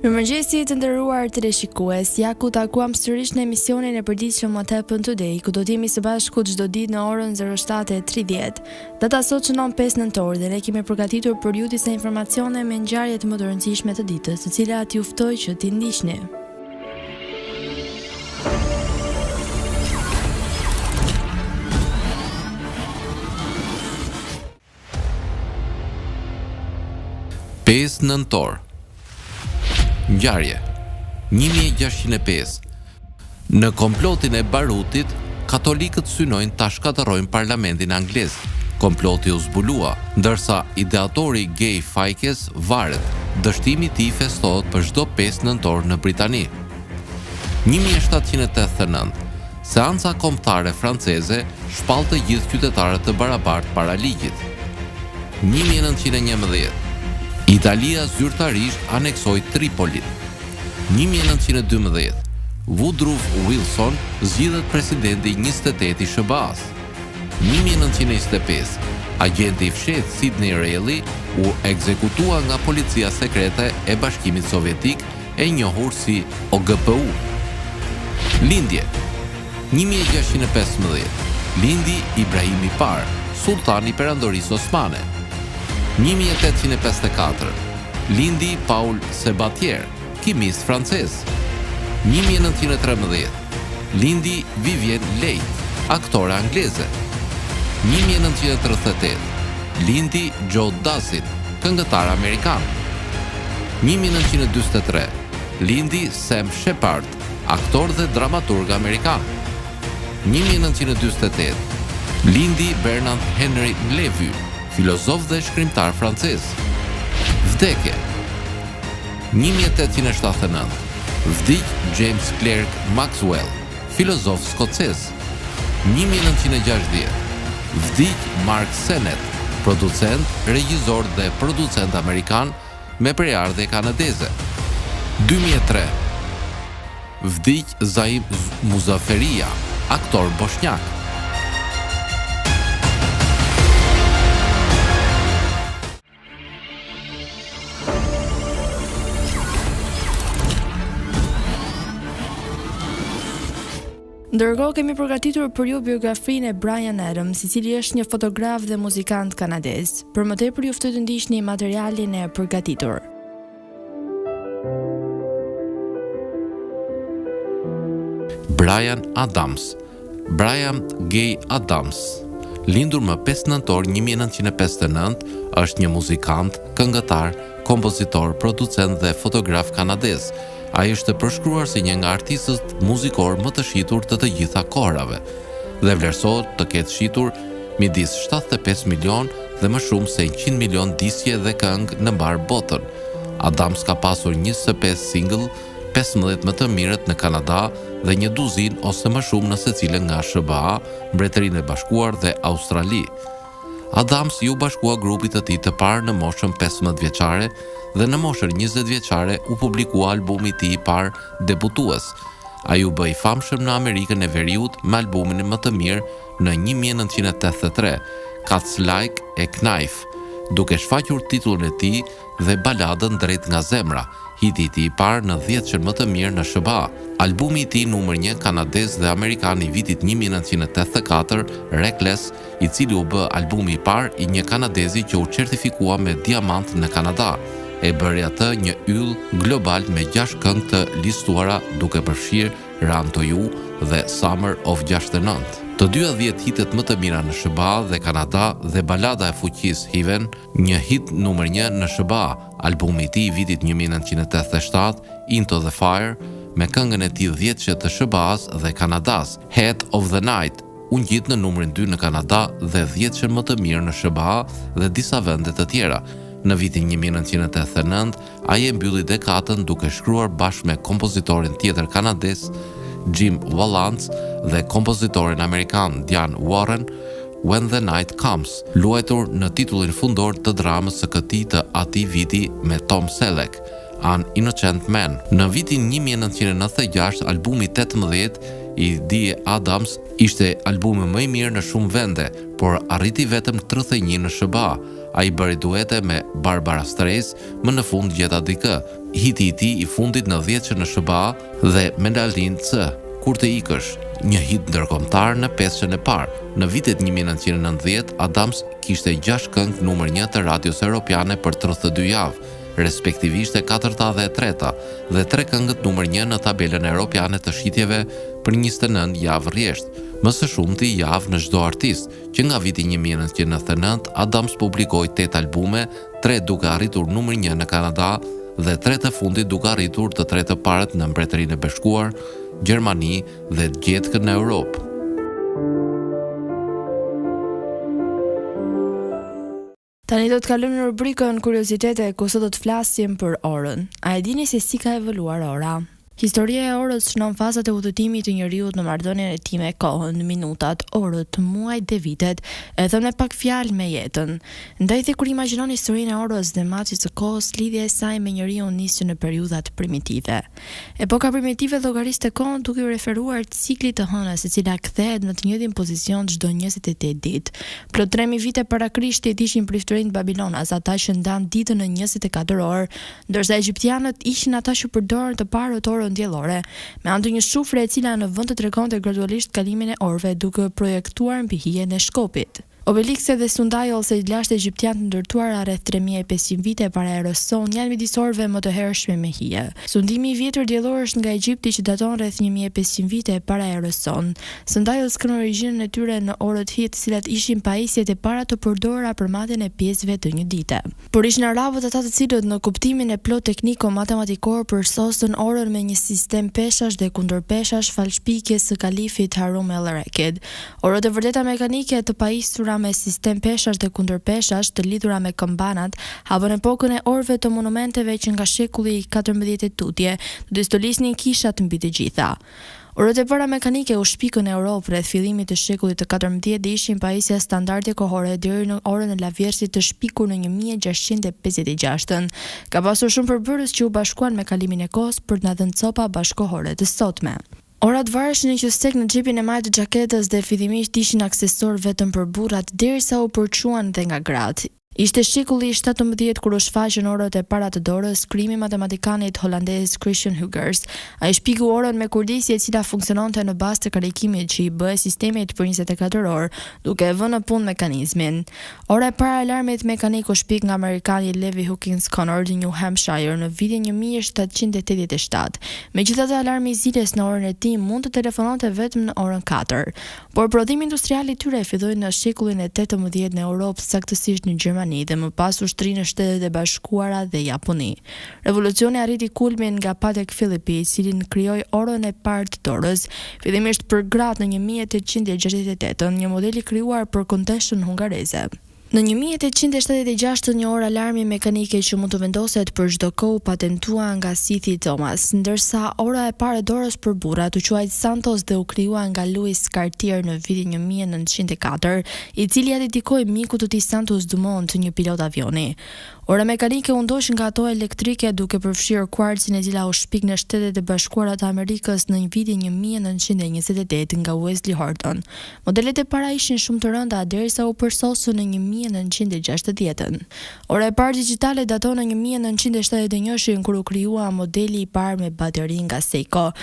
Mirëmëngjesi të nderuar teleshikues, ja ku takuam sërish në emisionin e përditshëm What Happened Today, ku do të jemi së bashku çdo ditë në orën 07:30. Data sot shënon 5 nëntor dhe ne kemi përgatitur për ju disa informacione me ngjarjet më të rëndësishme të ditës, të cilat ju ftoj që t'i ndiqni. Nëntor. Ngjarje 1605. Në komplotin e Barutit, katolikët synojnë ta shkatërrojnë parlamentin anglez. Komploti u zbulua, ndërsa ideatori Guy Fawkes varet. Dështimi i tij festohet për çdo 5 nëntor në Britani. 1789. Seanca kombëtare franceze shpall të gjithë qytetarët të barabartë para ligjit. 1911. Italia zyrtarisht aneksoi Tripolin. 1912. Woodrow Wilson zgjidhet presidenti i 28 i SBA-s. 1925. Agenti i fshehtë Sidney Reilly u ekzekutua nga policia sekrete e Bashkimit Sovjetik, e njohur si OGPU. Lindje 1615. Lindi Ibrahim i Parë, sultani i Perandorisë Osmane. 1854. Lindi Paul Sabatier, kimist francez. 1913. Lindi Vivienne Leigh, aktore angleze. 1938. Lindi Joe Dassin, këngëtar amerikan. 1943. Lindi Sam Shepard, aktor dhe dramaturg amerikan. 1948. Lindi Bernard Henry Levy, filozof dhe shkrimtar francez. Vdekje 1879. Vdiq James Clerk Maxwell, filozof skocez. 1960. Vdiq Mark Sennett, producent, regjisor dhe producent amerikan me prejardhje kanadeze. 2003. Vdiq Zaim Muzaferia, aktor bosnjak. Ndërkohë kemi përgatitur për ju biografinë e Bryan Adams, i cili është një fotograf dhe muzikant kanadez. Për më tepër ju ftoj të ndiqni materialin e përgatitur. Bryan Adams. Bryan Gay Adams, lindur më 5 nëntor 1959, është një muzikant, këngëtar, kompozitor, producent dhe fotograf kanadez. Ai është përshkruar si një nga artistët muzikor më të shitur të gjitha kohrave dhe vlerësohet të ketë shitur midis 75 milion dhe më shumë se 100 milion disje dhe këngë në mbar botën. Adams ka pasur 25 single, 15 më të mirët në Kanada dhe një duzin ose më shumë në secilën nga SBA, Mbretërinë e Bashkuar dhe Australi. Adams ju bashkua grupit të tij të parë në moshën 15 vjeçare dhe në moshën 20 vjeçare u publikua albumi i tij i parë debutues. Ai u bë i famshëm në Amerikën e Veriut me albumin më të mirë në 1983, Cuts Like a Knife, duke shfaqur titullin e tij dhe baladën Drejt nga zemra, hiti i tij i parë në 10 më të mirë në SBA. Albumi i tij numër 1 kanadez dhe amerikan i vitit 1984, Reckless, i cili u bë albumi i parë i një kanadezi që u certifikua me diamant në Kanada, e bëri atë një yll global me 6 këngë të listuara duke përfshirë Run to You dhe Summer of 69. Të dyja 10 hitet më të mira në SBA dhe Kanada dhe balada e fuqis Heaven, një hit numër 1 në SBA, albumi i tij i vitit 1987, Into the Fire, me këngën e tij 10 të SBA-s dhe Kanadas, Head of the Night, u ngjit në numrin 2 në Kanada dhe 10 më të mirë në SBA dhe disa vende të tjera. Në vitin 1989, ai e mbylli dekadën duke shkruar bashkë me kompozitorin tjetër kanadez Jim Walance dhe kompozitorin amerikan Diane Warren, When the Night Comes, luajtur në titullin fundor të dramës së këtij të atij viti me Tom Selleck, An Innocent Man. Në vitin 1996, albumi 18 i D. Adams ishte albumi më i mirë në shumë vende, por arriti vetëm 31 në SBA. Ai bëri duete me Barbara Streisand, më në fund gjeta dikë, hiti i tij i fundit në 10 që në SBA dhe Mendalin C, Kur të ikësh, një hit ndërkombëtar në 5-shën e parë. Në vitet 1990, Adams kishte 6 këngë numër 1 të radios europiane për 32 javë, respektivisht e 4-ta dhe e 3-ta, dhe 3 këngët numër 1 në tabelën europiane të shitjeve për 29 javë rresht, më së shumti javë në çdo artist, që nga viti 1999 Adams publikoi 8 albume, 3 duke arritur numër 1 në Kanada dhe 3 të fundit duke arritur të 3 të parët në Mbretërinë e Bashkuar, Gjermani dhe gjetëkën në Europë. Tani do të kalojmë në rubrikën Kuriozitete, ku sot do të flasim për orën. A e dini se si ka evoluar ora? Historia e orës shënon fazat e udhëtimit të njeriut në marrëdhënien e tij me kohën, minutat, orët, muajt dhe vitet, e thënë me pak fjalë me jetën. Ndajtë kur imagjinoni historinë e orës dhe matjes së kohës, lidhja e saj me njeriu nisi në periudhat primitive. Epoka primitive llogariste kohën duke u referuar ciklit të hënës, e cila kthehet në të njëjtin pozicion çdo 28 ditë. Plot 3000 vite para Krishtit ishin prifërinjt Babilonas, ata që ndan ditën në 24 orë, ndërsa egjiptianët ishin ata që përdorën të parët orën diellore, me anë të një shufre e cila në vend të tregonte gradualisht kalimin e orëve duke projektuar mbi hijen e shkopit. Obelikse dhe sundajo ose lashtë egjiptian të ndërtuara rreth 3500 vite para erës sonë janë midis orëve më të hershme me hije. Sundimi i vjetër diellor është nga Egjipti që daton rreth 1500 vite para erës sonë. Sundajos kanë origjinën e tyre në orët hije, të cilat ishin pajisjet e para të përdorura për matjen e pjesëve të një dite. Por ishin arabët ata të cilët në kuptimin e plot tekniko-matematikor përsosën orën me një sistem peshash dhe kundërpeshash falshpikjes së kalifit Harun el-Rashid. Orët e vërteta mekanike të pajisura me sistem peshash dhe kundërpeshash të lidhura me këmbanat hapën epokën e orëve të monumenteve që nga shekulli i 14 e tutje do stolisnin kishat mbi të gjitha. Orët e para mekanike u shpikën në Europë rreth fillimit të shekullit të 14 dhe ishin pajisja standarde kohore deri në orën e lavjersit të shpikur në 1656. Ka pasur shumë përbërës që u bashkuan me kalimin e kohës për të na dhënë copa bashkohore të sotme. Orat vareshin në qytet në xhepin e majtë të xhaketës dhe fillimisht ishin aksesor vetëm për burrat derisa u përquan dhe nga gratë. Ishte shekulli i 17 kur u shfaqën orët e para të dorës, krijimi i matematikanit holandez Christian Huygens. Ai shpiku orën me kurdisje e cila funksiononte në bazë të karikimit që i bëhej sistemit për 24 orë, duke e vënë në punë mekanizmin. Ora e para e alarmit mekanik u shpik nga amerikani Levi Hawkins Connor në New Hampshire në vitin 1787. Megjithatë, alarmi i ziles në orën e tij mund të telefononte vetëm në orën 4. Por prodhimi industrial i tyre filloi në shekullin e 18 në Europë, saktësisht në Gjermani dhe më pas ushtrinë në Shtetet e Bashkuara dhe Japoni. Revolucioni arriti kulmin nga Patek Philippi, i cili krijoi orën e parë të dorës, fillimisht për gratë në 1868, një model i krijuar për konteshën hungareze. Në 1876 një orë alarmi mekanike që mund të vendoset për çdo kohë patentua nga Sithi Thomas, ndërsa ora e parë e dorës për burrat u quajt Santos dhe u krijua nga Louis Cartier në vitin 1904, i cili ja dedikoi mikut të tij Santos Dumont, një pilot avioni. Ora mekanike u ndosh nga ato elektrike duke përfshirë kuarcin e cila u shpik në Shtetet e Bashkuara të Amerikës në vitin 1928 nga Wesley Horton. Modelet e para ishin shumë të rënda derisa u përsosën në 1960-ën. Ora e parë digjitale daton në 1971 kur u krijua modeli i parë me bateri nga Seiko.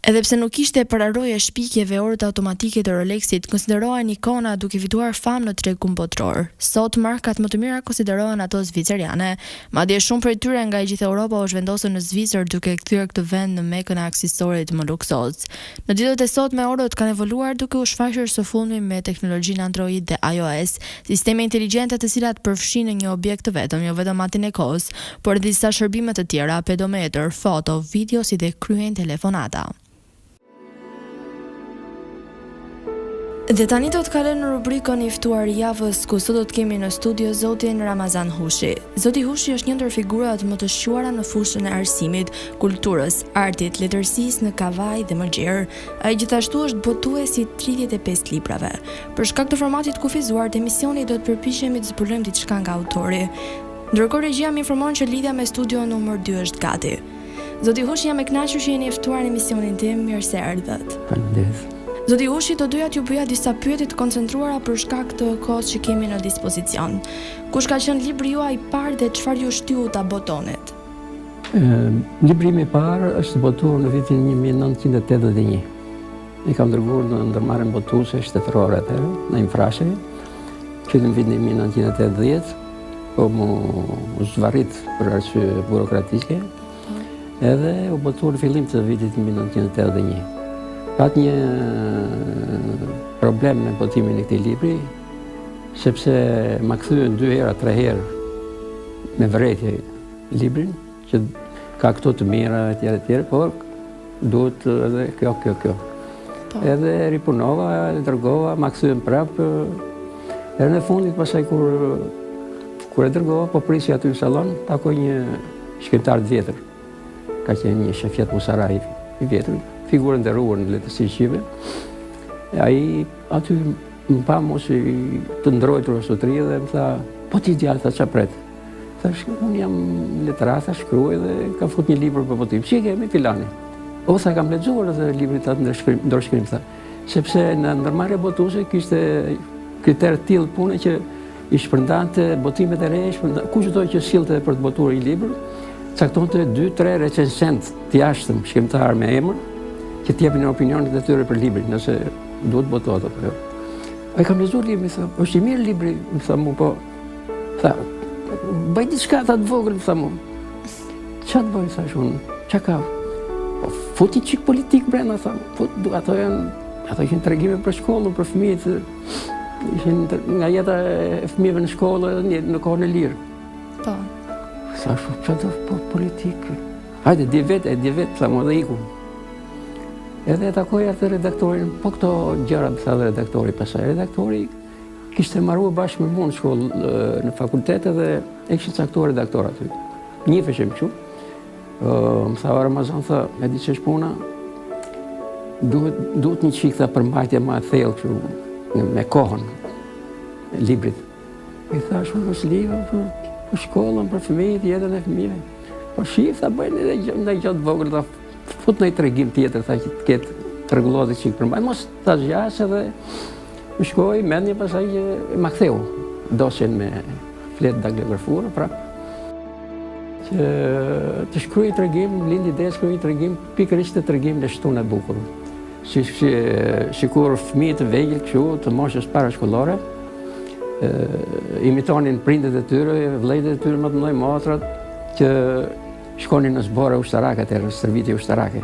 Edhe pse nuk ishte pararoje shpikjeve, orët automatike të Rolexit konsiderohen ikona duke fituar famë në tregun botror. Sot markat më të mira konsiderohen ato zviceriane, madje shumë prej tyre nga e gjithë Europa u zhvendosën në Zvicër duke kthyer këtë vend në mekën e aksesorit më luksoz. Në ditët e sotme orët kanë evoluar duke u shfaqur së fundmi me teknologjinë Android dhe iOS, sisteme inteligjente të cilat përfshin në një objekt të vetëm, jo vetëm matin e kohës, por edhe disa shërbime të tjera, pedometër, foto, video si dhe kryejnë telefonata. Dhe tani do të kalojmë në rubrikën i ftuar javës, ku sot do të kemi në studio zotin Ramazan Hushi. Zoti Hushi është një ndër figurat më të shquara në fushën e arsimit, kulturës, artit, letërsisë në kavaj dhe mëngjer. Ai gjithashtu është botues i 35 librave. Për shkak të formatit kufizuar të emisionit do të përpiqemi të zbulojmë diçka nga autori. Ndërkohë regjia më informon që lidhja me studio numër 2 është gati. Zoti Hushi, jam e kënaqur që jeni ftuar në emisionin tim. Mirë se erdhët. Faleminderit. Zoti Ushi, do doja t'ju bëja disa pyetje të koncentruara për shkak të kohës që kemi në dispozicion. Kush ka qenë libri juaj i parë dhe çfarë ju shtyu ta botonet? Libri im i parë është botuar në vitin 1981. I kam dërguar në ndërmarrjen botuese shtetërore atëherë, në Infrashe, që në vitin 1980, po mu zvarrit për arsye burokratike, edhe u botuar në fillim të vitit 1981. Pat një problem me botimin e këtij libri, sepse ma kthyen 2 herë, 3 herë me vërejtje librin, që ka këto të mira etj, por duhet edhe kjo. Edhe ripunova, dërgova, ma kthyen prapë, edhe në fundit pasaj kur e dërgova, po prisi aty në salon, takoj një shkrimtar të vjetër. Ka qenë një Shefjet Musaraj i vjetër, figurën nderuar në lehtësi shqipe. Ai aty më pa mos i të ndrojtur sotri dhe më tha, po ti djalë, tha, çfarë pret? Thash, unë jam letërata, shkruaj dhe kam fut një libër për botim. Çi kemi filani? O, tha, kam lexuar edhe librin atë ndërshkrim, tha. Sepse në ndërmarrje botuese kishte kriterë të tillë pune që i shpërndante botimet e reja, kushdo që sillte për të botuar një libër, caktonte 2-3 recensent të jashtëm shkrimtar me emër, që t'jepin opinionet e tyre për librin, nëse duhet botohet apo jo. Ai kam lexuar librin, tha, është i mirë libri, më tha mu, po. Tha, bëj diçka të vogël, tha mu. Ç'a të bëj, thash unë, ç'a ka? Po futi çik politik brenda, tha. Ato ishin tregime për shkollën, për fëmijët, ishin nga jeta e fëmijëve në shkollë në kohën e lirë. Po. Thash, ç'a do po politik? Hajde, di vet, tha mu, dhe iku. Edhe takoj atë redaktorin, po këto gjëra më tha dhe redaktori pasaj. Redaktori kishte marrua bashkë me mua në shkollë në fakultet dhe e kishte caktuar redaktor aty. Njifeshim kështu. Më tha Ramazan, tha, e di ç'është puna, duhet një çik tha përmbajtje më e thellë kështu me kohën e librit. I thash, unë mos libër për shkollën, për fëmijët, jetën e fëmijëve. Po shif, tha, bëjnë edhe ndaj gjë të vogël, tha, fut në i tregim tjetër, tha, që të ketë tregullohet e çik përmbajtje. Mos ta zgjas edhe më shkoj, mendje pasaj që ma ktheu dosjen me fletë daglografuar, prapë. Që të shkruaj tregim, lindi ide shkruaj tregim, pikërisht të tregim në shtun e bukur. Sikur fëmijët të vegjël kështu, të moshës parashkollore, imitonin prindet e tyre, vëllezërit e tyre më të mëdhenj, motrat, që shkonin në zbore ushtarake atëherë, në stërvitje ushtarake,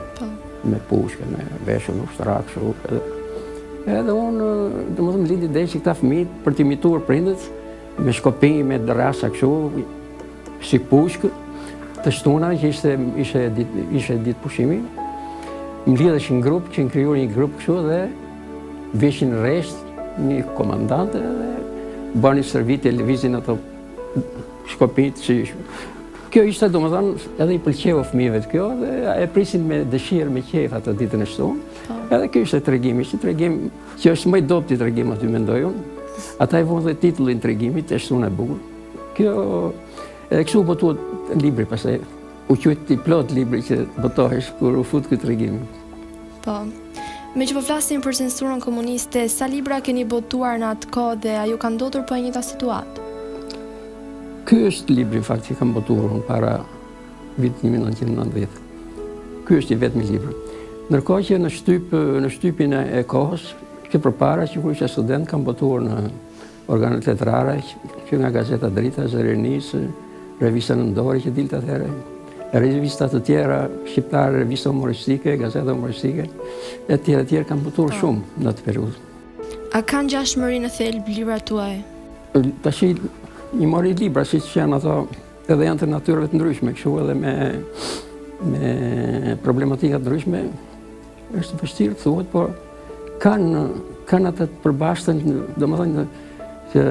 me pushke, me veshën ushtarak, kështu. Edhe unë, domethënë lindi ide që këta fëmijët për të imituar prindet, me shkopinj, me drasa kështu, si pushkë, të shtuna që ishte ditë pushimi, më lidheshin grup, që në krijuar një grup kështu dhe veshin rresht, një komandante dhe bënin servit televizin ato shkopit që kjo ishte domethënë edhe i pëlqeu fëmijëve të kjo dhe e prisin me dëshirë, me qejf atë ditën e shtunë. Edhe kjo ishte tregim që është më i dobët i tregim aty mendoj unë. Ata i vonë dhe titullin tregimit e shtuna e bukur. Kjo edhe kështu botuat libri, pastaj u quajt i plot libri që botohesh kur u fut ky tregim. Po. Me që po flasim për censurën komuniste, sa libra keni botuar në atë kohë dhe a ju ka ndodhur po e njëjta situatë? Ky është libri në fakt që kam botuar unë para vitit 1990. Ky është i vetmi libër. Ndërkohë që në shtypin e kohës, që përpara që kur isha student kam botuar në organet letrare, që nga Gazeta Drita, Zërenis, Revista Nëndori që dilte atëherë, revista të tjera shqiptare, revista humoristike, Gazeta humoristike, e tjera kam botuar shumë në atë periudhë. A kanë ngjashmëri në thelb librat tuaj? Tash i mori libra siç janë ato, edhe janë të natyrave të ndryshme, kështu edhe me problematika të ndryshme, është vështirë thuhet, por kanë atë të përbashkëtën, domethënë që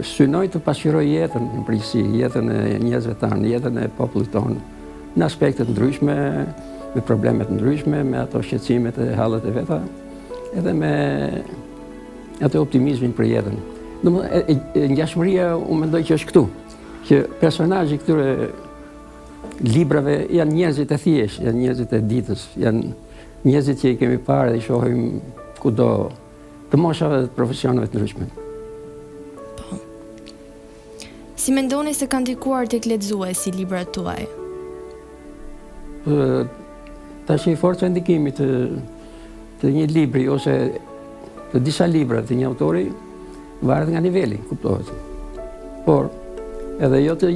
synoj të pasqyroj jetën në përgjithësi, jetën e njerëzve tanë, jetën e popullit tonë, në aspekte të ndryshme, me probleme të ndryshme, me ato shqetësimet e hallet e veta, edhe me ato optimizmin për jetën. Domethënë ngjashmëria unë mendoj që është këtu, që personazhi këtyre librave janë njerëzit e thjeshtë, janë njerëzit e ditës, janë njerëzit që i kemi parë dhe i shohim kudo, të moshave dhe të profesioneve të ndryshme. Po. Si mendoni se kanë ndikuar tek lexuesi librat tuaj? Tash i forca e ndikimit të një libri ose të disa libra të një autori varet nga niveli, kuptohet. Por edhe jo të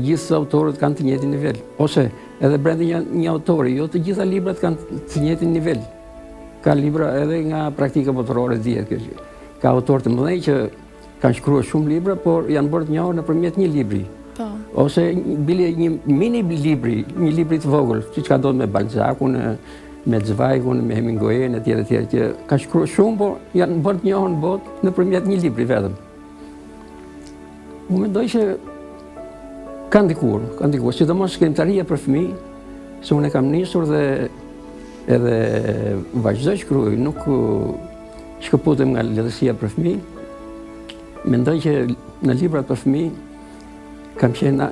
gjithë autorët kanë të njëjtin nivel, ose edhe brenda një autori, jo të gjitha librat kanë të njëjtin nivel. Ka libra edhe nga praktika botërore dihet kjo. Ka autorë të mëdhenj që kanë shkruar shumë libra, por janë bërë të njohur nëpërmjet një libri. Po. Ose një mini libri, një libri të vogël, siç ka ndodhur me Balzacun, me Zweigun, me Hemingwayn etj. Që ka shkruar shumë, por janë bërë të njohur në botë nëpërmjet një libri vetëm. Unë mendoj që ka ndikuar, sidomos shkrimtaria për fëmijë, se unë e kam nisur dhe edhe vazhdoj shkruaj, nuk shkëputem nga letërsia për fëmijë. Mendoj që në librat për fëmijë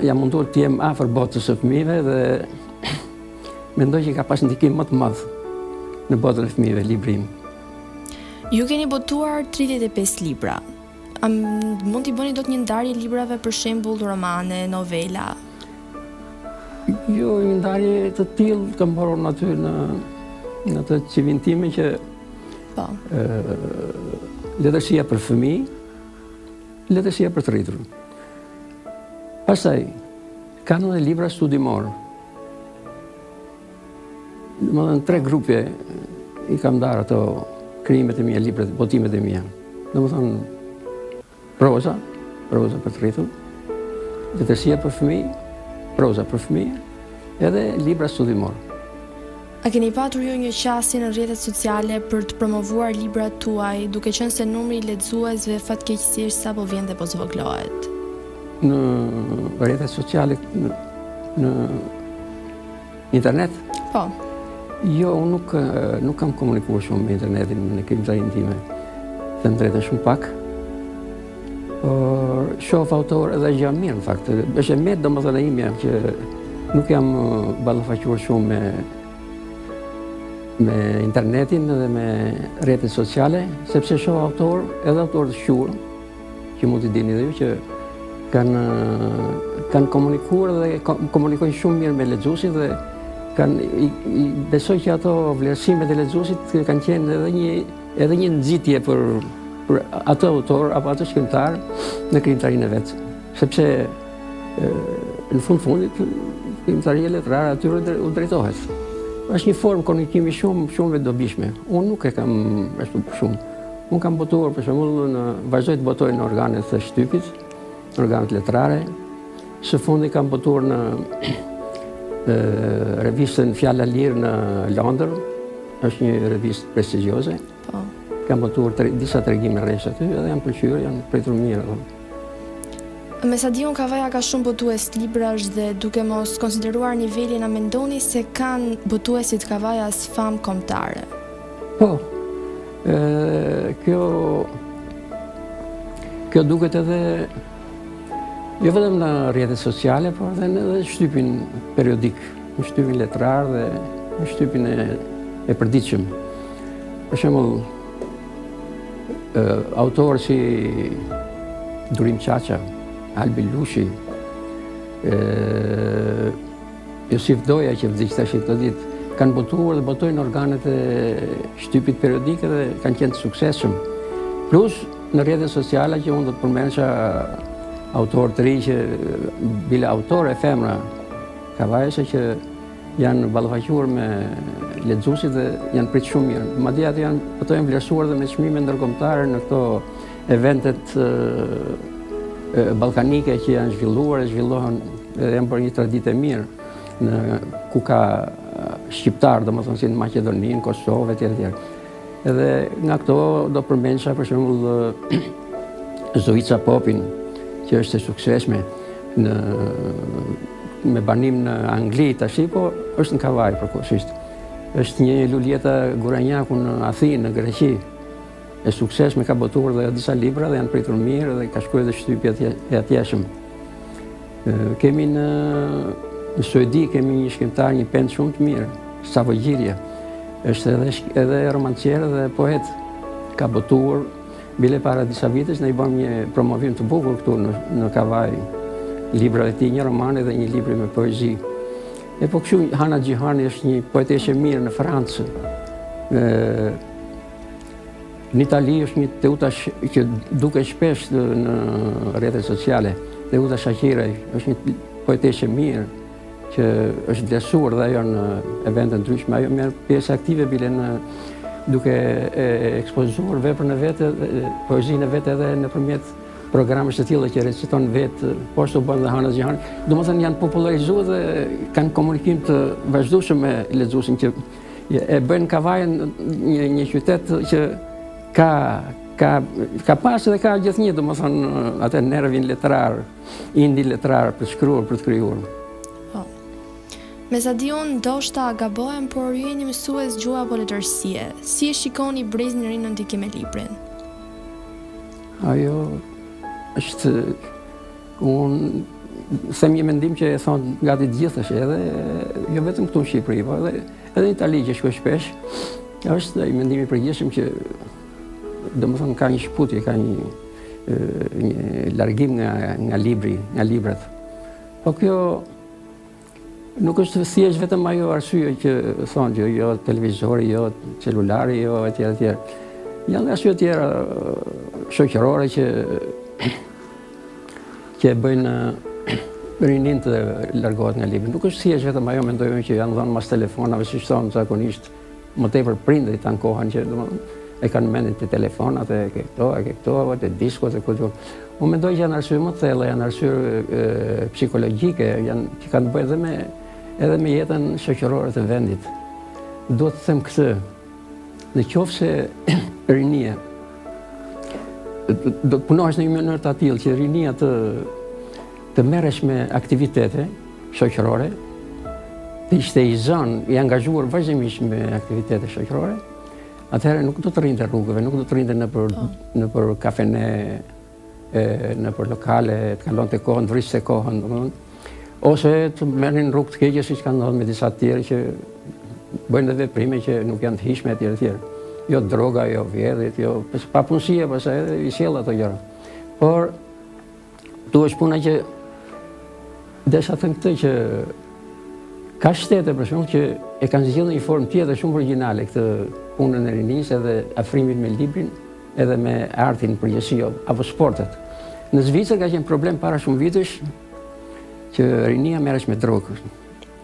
jam munduar të jem afër botës së fëmijëve dhe mendoj që ka pas ndikim më të madh në botën e fëmijëve libri im. Ju keni botuar 35 libra. Mund t'i bëni dot një ndarje librave, për shembull romane, novela? Jo, një ndarje të tillë kam bërë aty në të qivin time që Po. Letërsia për fëmijë, letërsia për të rritur. Pastaj kanë edhe libra studimor. Domethënë 3 grupe i kam ndarë ato krijimet e mia, librat, botimet e mia. Domethënë proza për të rritur, letërsia për fëmijë, proza për fëmijë, edhe libra studimor. A keni patur ju një qasje në rrjetet sociale për të promovuar librat tuaj, duke qenë se numri i lexuesve fatkeqësisht sapo vjen dhe po zvoglohet? Në rrjetet sociale, në internet? Po. Jo, unë nuk kam komunikuar shumë me internetin në krimtarinë time. Them drejtën shumë pak. Por shoh autor edhe gjë mirë në fakt. Është e mirë domethënë imja që nuk jam ballafaquar shumë me internetin dhe me rrjetet sociale, sepse shoh autor të shquar, që mund t'i dini dhe ju, që kanë komunikuar dhe komunikojnë shumë mirë me lexuesin dhe besoj që ato vlerësimet e lexuesit kanë qenë edhe një nxitje për ato autor apo ato shkrimtar në krimtarinë e vet. Sepse në fundit krimtaria letrare atyre u drejtohet. Është një formë komunikimi shumë e dobishme. Unë nuk e kam ashtu shumë. Unë kam botuar për shembull vazhdoj të botoj në organet të shtypit, organet letrare. Së fundi kam botuar në revistën Fjala Lirë në Londër. Është një revistë prestigjioze. Po. Kam botuar disa tregime rresht aty dhe janë pëlqyer, janë pritur mirë. Me sa di unë Kavaja ka shumë botues librash dhe duke mos konsideruar nivelin, a mendoni se kanë botuesit Kavajas famë kombëtare? Po, kjo duket edhe jo vetëm në rrjetet sociale, por edhe në shtypin periodik, në shtypin letrar dhe në shtypin e përditshëm. Për shembull, autorë si Durim Qaqa, Albi Lushi, Josif Doja që vdiq tash këtë ditë, kanë botuar dhe botojnë organet e shtypit periodike dhe kanë qenë të suksesshëm. Plus në rrjetet sociale që unë do të përmendja autorë të ri që bile autorë e femra Kavajës që janë ballafaquar me lexuesit dhe janë pritur shumë mirë. Madje ato janë vlerësuar dhe me çmime ndërkombëtare në këto eventet ballkanike që janë zhvillohen dhe janë bërë një traditë e mirë ku ka shqiptar, domethënë si në Maqedoni, në Kosovë etj. Edhe nga këto do përmendja për shembull Zoica Popin, që është e suksesshme me banim në Angli tash, po është në Kavaj përkohësisht. Është një Luljeta Guranjaku në Athinë, në Greqi. E suksesshme, ka botuar dhe disa libra dhe janë pritur mirë dhe ka shkruar edhe shtypje e atjeshëm. Kemi në Suedi kemi një shkrimtar, një pend shumë të mirë, Savo Gjirje. është edhe romancier dhe poet. Ka botuar, bile para disa vitesh, ne I bëm një promovim të bukur këtu në Kavaj. Librave të tij, një roman dhe një libër me poezi. E po kështu Hana Gjihani është një poeteshe mirë në Francë. Në Itali është një Teuta që duke shpesh në rrjetet sociale. Teuta Shaqiraj është një poeteshe mirë që është vlerësuar dhe ajo në evente ndryshme. Ajo merr pjesë aktive bile duke ekspozuar veprën e vet, poezinë e vet edhe nëpërmjet programesh të tilla që reciton vetë, po ashtu bën dhe Hana Gjihani. Domethënë janë popularizuar dhe kanë komunikim të vazhdueshëm me lexuesin që e bën Kavajën një qytet që ka pas dhe ka gjithnjë, domethënë atë nervin letrar, indi letrar për të shkruar, për të krijuar. Me sa di unë, ndoshta gabohem, por ju jeni mësues gjuhë apo letërsie. Si e shikoni brezin e ri në ndikim me librin? Ajo është, unë them një mendim që e thonë gati të gjithësh, edhe jo vetëm këtu në Shqipëri, po edhe në Itali që shkoj shpesh, është një mendim I përgjithshëm që domethënë ka një shputje, ka një largim nga libri, nga librat. Po kjo nuk është thjesht vetëm ajo arsye që thonë që jo televizori, jo celulari, jo etj. Janë arsye tjera shoqërore që e bëjnë rinin të largohet nga libri. Nuk është thjesht vetëm ajo, mendoj unë që janë dhënë mas telefonave, siç thonë zakonisht, më tepër prindrit ankohen që e kanë mendin të telefonat, e ke këto, të diskot, e këtë. Unë mendoj që janë arsye më thella, janë arsye psikologjike, që kanë të bëjë edhe me jetën shoqërore të vendit. Duhet të them këtë, në qoftë se rinia do të punohesh në një mënyrë të tillë që rinia të merresh me aktivitete shoqërore, të ishte I zënë, I angazhuar vazhdimisht me aktivitete shoqërore, atëherë nuk do të rrinte rrugëve, nuk do të rrinte nëpër kafene, nëpër lokale, të kalonte kohën, të vriste kohën, ose të merrin rrugë të keqe siç ka ndodhur me disa të tjerë që bëjnë veprime që nuk janë të hishme etj. Jo droga, jo vjedhjet, jo papunësia, pastaj edhe I sjell ato gjëra. Por tu është puna që desha them këtë që ka shtete për shembull që e kanë zgjedhur një formë tjetër shumë origjinale këtë punën e rinisë edhe afrimin me librin edhe me artin përgjithësi apo sportet. Në Zvicër ka qenë problem para shumë vitesh që rinia merresh me drogë.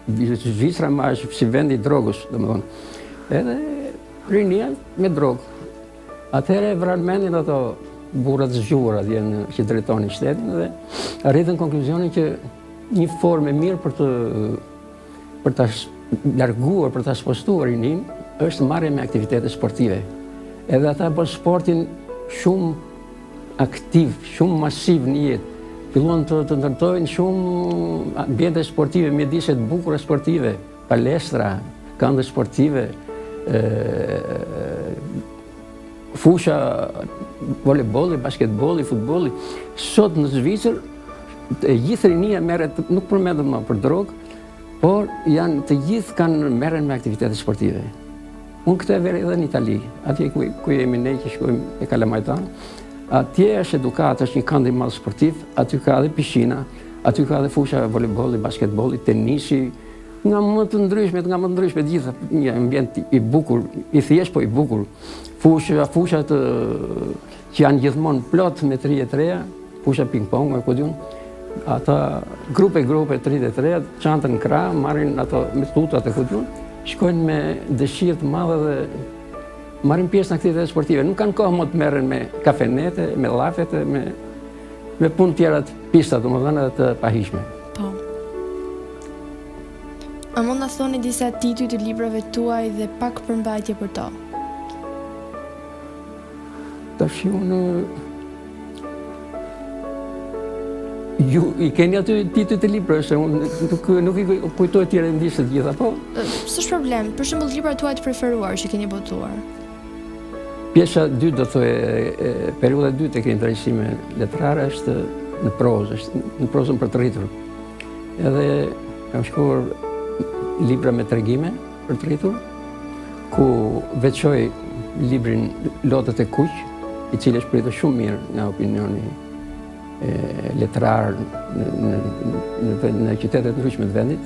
Zvicra ma është si vendi I drogës, domethënë. Edhe rinia me drogë. Atëherë vranë mendin ato burrat zgjuar atje që drejtonin shtetin dhe arritën konkluzionin që një formë e mirë për ta larguar, për ta spostuar rinin, është marrja me aktivitete sportive. Edhe ata bën sportin shumë aktiv, shumë masiv në jetë. Filluan të ndërtojnë shumë ambiente sportive, mjedise të bukura sportive, palestra, këndë sportive, fusha voleybolli, basketbolli, futbolli. Sot në Zvicër e gjithë rinia merret, nuk përmendet më për drogë, por të gjithë merren me aktivitete sportive. Unë këtë e verë edhe në Itali, atje ku jemi ne që shkojmë e Kalamajtan, atje është edukat, është një kënd I madh sportiv, aty ka edhe piscina, aty ka edhe fusha voleybolli, basketbolli, tenisi, nga më të ndryshme gjitha, një ambient I bukur, I thjesht po I bukur. Fusha që janë gjithmonë plot me 33, fusha ping-pong, ku diun. Ata grupe 33, çantën në krah, marrin ato me tutat e ku diun, shkojnë me dëshirë të madhe dhe marrin pjesë në aktivitete sportive. Nuk kanë kohë më të merren me kafenete, me llafete, me punë tjera të pista, domethënë edhe të pahishme. Po. A mund na thoni disa tituj të librave tuaj dhe pak përmbajtje për to? Tash unë ju I keni aty tituj të librave, se unë nuk I kujtoj të tjerë ndishtë të gjitha, po? S'është problem, për shembull librat tuaj të preferuar që keni botuar. Pjesa 2 do të thojë, periudha 2 të kemi drejtësime letrare është në prozë, është në prozën për të rritur. Edhe kam shkruar libra me tregime për të rritur, ku veçoj librin Lotët e Kuq, i cili është pritur shumë mirë nga opinioni letrar në qytetet e ndryshme të vendit.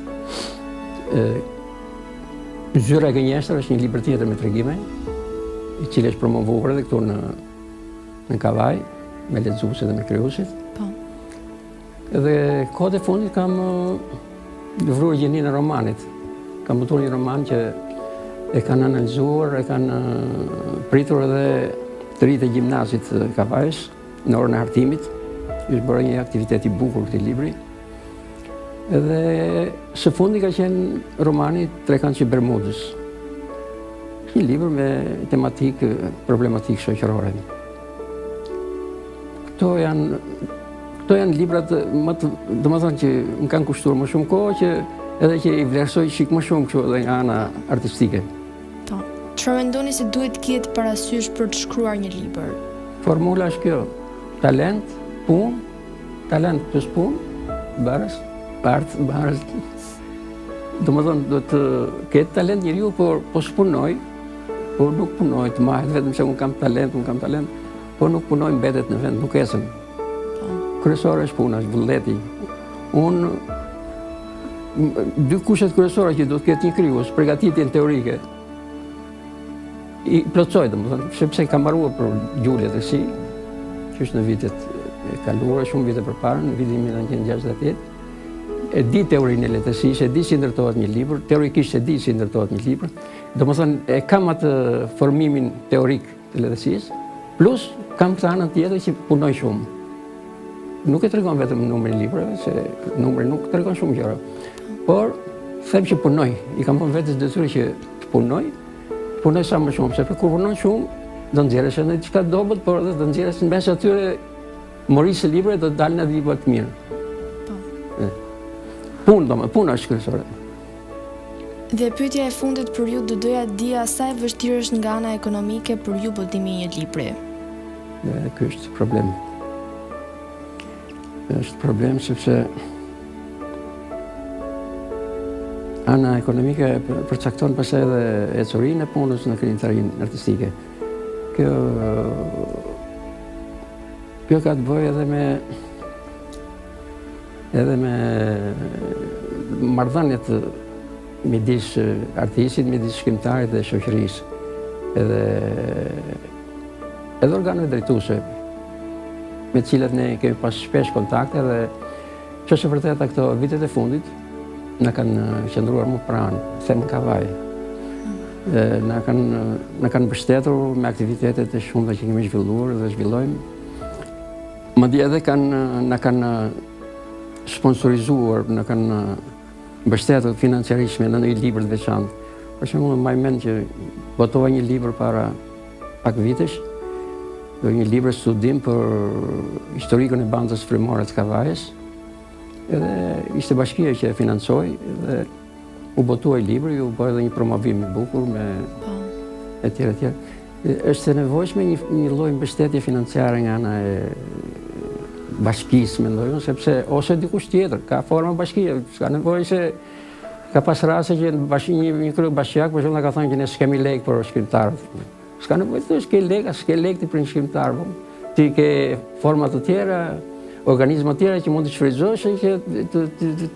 Zyra e gënjeshtër është një libër tjetër me tregime, i cili është promovuar edhe këtu në Kavaj, me lexuesit dhe me krijuesit. Po. Dhe kohët e fundit kam lëvruar gjeninë e romanit. Kam botuar një roman që e kanë analizuar, e kanë pritur edhe të rinjtë e gjimnazit të Kavajës në orën e hartimit. Është bërë një aktivitet i bukur këtij libri. Edhe së fundi ka qenë romani Trekançi Bermudës. Një libër me tematikë, problematikë shoqërore. Këto janë librat domethënë që më kanë kushtuar më shumë kohë që edhe që i vlerësoj çik më shumë kështu edhe nga ana artistike. Po. Çfarë mendoni se duhet të ketë parasysh për të shkruar një libër? Formula është kjo: talent, punë, talent plus punë, barës. Domethënë do të ketë talent njeriu, por po s'punoj, por nuk punoj të mahet vetëm se unë kam talent, por nuk punoj, mbetet në vend, nuk esën. Kryesore është puna, është vullneti. Dy kushtet kryesore që do të ketë një krijues, përgatitjen teorike, i plotësoj, domethënë, sepse kam mbaruar për gjuljet e si, që është në vitet e kaluara, shumë vite përpara, në vitin 1968. E di teorinë e lehtësisë, e di si ndërtohet një libër, teorikisht e di si ndërtohet një libër. Domethënë, e kam atë formimin teorik të lehtësisë, plus kam këtë anën tjetër që punoj shumë. Nuk e tregon vetëm numrin e librave, se numri nuk tregon shumë gjëra. Por them që punoj, i kam thënë vetes detyrë që të punoj sa më shumë, sepse kur punon shumë, do nxjerrësh edhe diçka dobët, por edhe do nxjerrësh në mes atyre morisë e librave do të dalin edhe libra të mirë. Puna është kryesore. Dhe pyetja e fundit për ju, do doja të dija sa e vështirë është nga ana ekonomike për ju botimi i një libri. Dhe ky është problem. Është problem sepse ana ekonomike përcakton pastaj edhe ecurinë e punës në krijimtarinë artistike. Kjo ka të bëjë edhe me marrëdhëniet midis artistit, midis shkrimtarit dhe shoqërisë. Edhe organeve drejtuese, me të cilat ne kemi pas shpesh kontakte dhe që është e vërteta këto vitet e fundit na kanë qëndruar më pranë, them Kavaj. Na kanë mbështetur me aktivitetet e shumta që kemi zhvilluar dhe zhvillojmë. Madje edhe na kanë sponsorizuar, na kanë mbështetur financiarisht me një libër të veçantë. Për shembull, mbaj mend që botova një libër para pak vitesh, një libër studim për historikën e bandës frymore të Kavajës. Edhe ishte bashkia që e financoi dhe u botuai libri, u bë edhe një promovim i bukur me etj. Është e nevojshme një lloj mbështetje financiare nga ana e bashkisë, mendoj unë, sepse ose dikush tjetër ka forma bashkie, s'ka nevojë se ka pas raste që një krye bashkiak për shembull ka thënë që ne s'kemi lekë për shkrimtarët. S'ka nevojë të s'ke lekë për një shkrimtar, ti ke forma të tjera, organizma të tjera që mund të shfrytëzosh që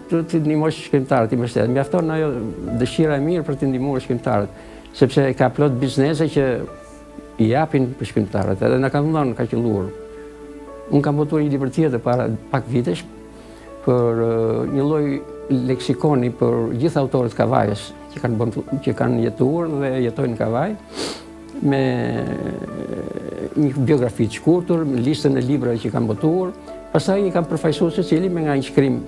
të ndihmosh shkrimtarët, i mbështet. Mjafton ajo dëshira e mirë për të ndihmuar shkrimtarët, sepse ka plot biznese që i japin për shkrimtarët, edhe na kanë dhënë ka qelluar. Unë kam botuar një libër tjetër para pak vitesh për një lloj leksikoni për gjithë autorët Kavajës që kanë jetuar dhe jetojnë në Kavaj, me një biografi të shkurtër, me listën e librave që kanë botuar, pastaj i kam përfaqësuar secili me nga një shkrim.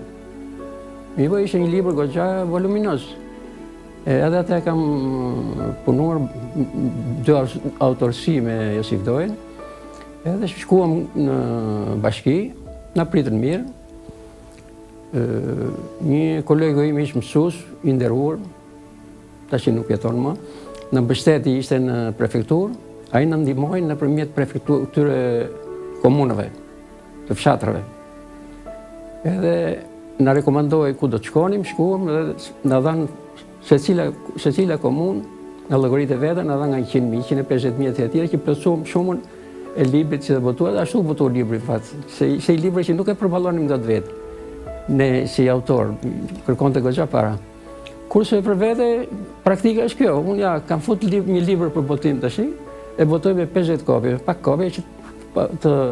Mirë, ishte një libër goxha voluminoz. Edhe atë kam punuar 2 autorësi me Josif Dojen. Edhe shkuam në bashki, na pritën mirë. Një kolegu im ishte mësues i nderuar, tash nuk jeton më, në mbështeti ishte në prefekturë, ai na ndihmoi nëpërmjet këtyre komunave, të fshatrave. Edhe na rekomandoi ku do të shkonim, shkuam dhe na dhanë secila komunë nga llogaritë e vetën, edhe nga 100.000, 150.000 të tjerë që plotësuam shumën e librit që votuar, ashtu votuar libri fat. Se i libri që nuk e përballonim dot vetë. Ne si autor kërkonte goxha para. Kurse për vete, praktika është kjo. Unë ja kam futur një libër për botim tash, e votoj me 50 kopje, pak kopje që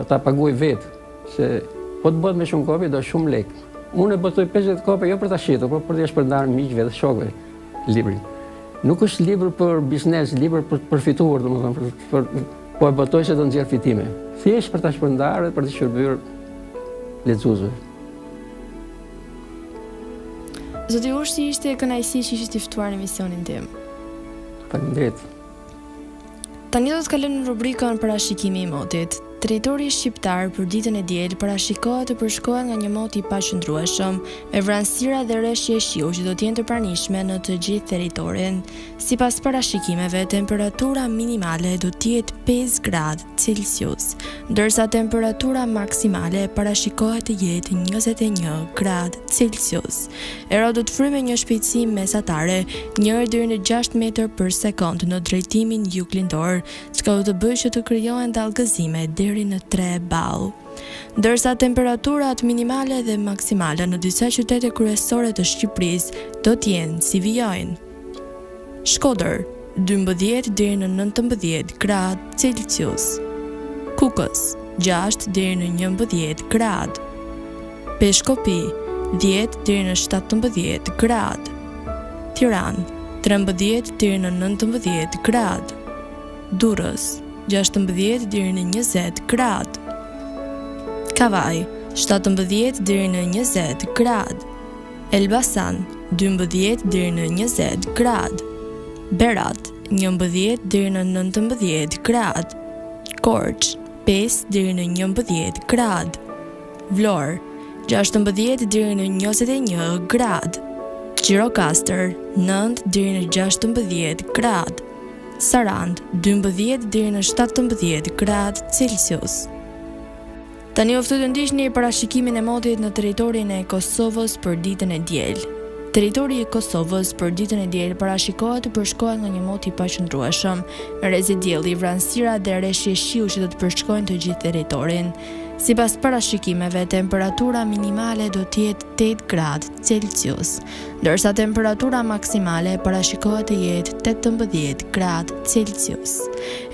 ta paguaj vetë, se po të bëhet me shumë kopje do shumë lek. Unë e votoj 50 kopje jo për ta shitur, por për të shpërndarë miqve dhe shokëve librin. Nuk është libër për biznes, libër për të përfituar, domethënë, po e votoj se do nxjerr fitime. Thjesht për ta shpërndarë dhe për të shërbyer lexuesve. Zoti Ushti, ishte kënaqësi që ishte i ftuar në emisionin tim. Faleminderit. Tani do të kalojmë në rubrikën parashikimi i motit. Territori shqiptar për ditën e diel parashikohet të përshkohet nga një mot i paqëndrueshëm, me vranësira dhe rreshje shiu që do të jenë të pranishme në të gjithë territorin. Sipas parashikimeve, temperatura minimale do të jetë 5 gradë Celsius, ndërsa temperatura maksimale parashikohet të jetë 21 gradë Celsius. Era do të fryjë me një shpejtësi mesatare 1 deri në 6 metër për sekond në drejtimin juglindor, çka do të bëjë që të krijohen dallgëzime deri në 3 ball. Ndërsa temperaturat minimale dhe maksimale në disa qytete kryesore të Shqipërisë do të jenë si vijojnë: Shkodër 12 deri në 19 gradë Celsius, Kukës 6 deri në 11 gradë, Peshkopi 10 deri në 17 gradë, Tiranë 13 deri në 19 gradë, Durrës 16 deri në 20 gradë, Kavaj 17 deri në 20 gradë, Elbasan 12 deri në 20 gradë, Berat 11 deri në 19 gradë, Korç 5 deri në 11 gradë, Vlorë 16 deri në 21 gradë, Gjirokastër 9 deri në 16 gradë, Sarand 12 deri në 17 gradë Celsius. Tani u ftoj të ndiqni parashikimin e motit në territorin e Kosovës për ditën e diel. Territori i Kosovës për ditën e diel parashikohet të përshkohet nga një mot i paqëndrueshëm, me rrezë dielli, vranësira dhe rreshje shiu që do të përshkojnë të gjithë territorin. Sipas parashikimeve, temperatura minimale do të jetë 8 gradë Celsius, ndërsa temperatura maksimale parashikohet të jetë 18 gradë Celsius.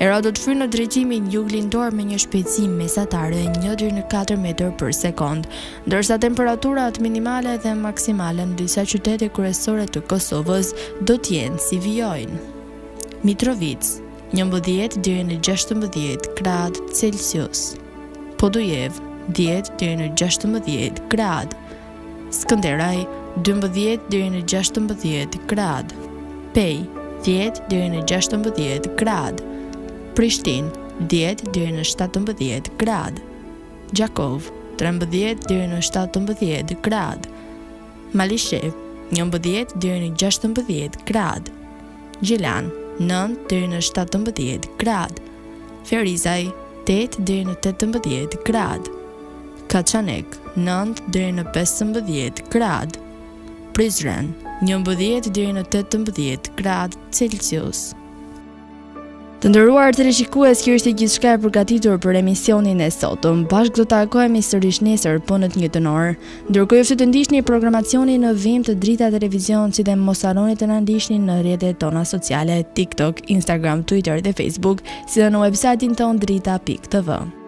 Era do të fryjë në drejtimin juglindor me një shpejtësi mesatare 1 deri në 4 metër për sekond, ndërsa temperaturat minimale dhe maksimale në disa qytete kryesore të Kosovës do të jenë si vijojnë: Mitrovic 11 deri në 16 gradë Celsius, Podujev 10 deri në 16 gradë, Skënderaj 12 deri në 16 gradë, Pej 10 deri në 16 gradë, Prishtinë 10 deri në 17 gradë, Gjakov 13 deri në 17 gradë, Malishev 11 deri në 16 gradë, Gjilan 9 deri në 17 gradë, Ferizaj 8 deri në 18 gradë, Kaçanek 9 deri në 15 gradë, Prizren 11 deri në 18 gradë Celsius. Të nderuar teleshikues, kjo ishte gjithçka e përgatitur për emisionin e sotëm. Bashkë do të takohemi sërish nesër po në të njëjtën orë. Ndërkohë ju ftoj të ndiqni programacionin në Vim të Drita Televizion, si dhe mos harroni të na ndiqni në rrjetet tona sociale, TikTok, Instagram, Twitter dhe Facebook, si dhe në websajtin ton drita.tv.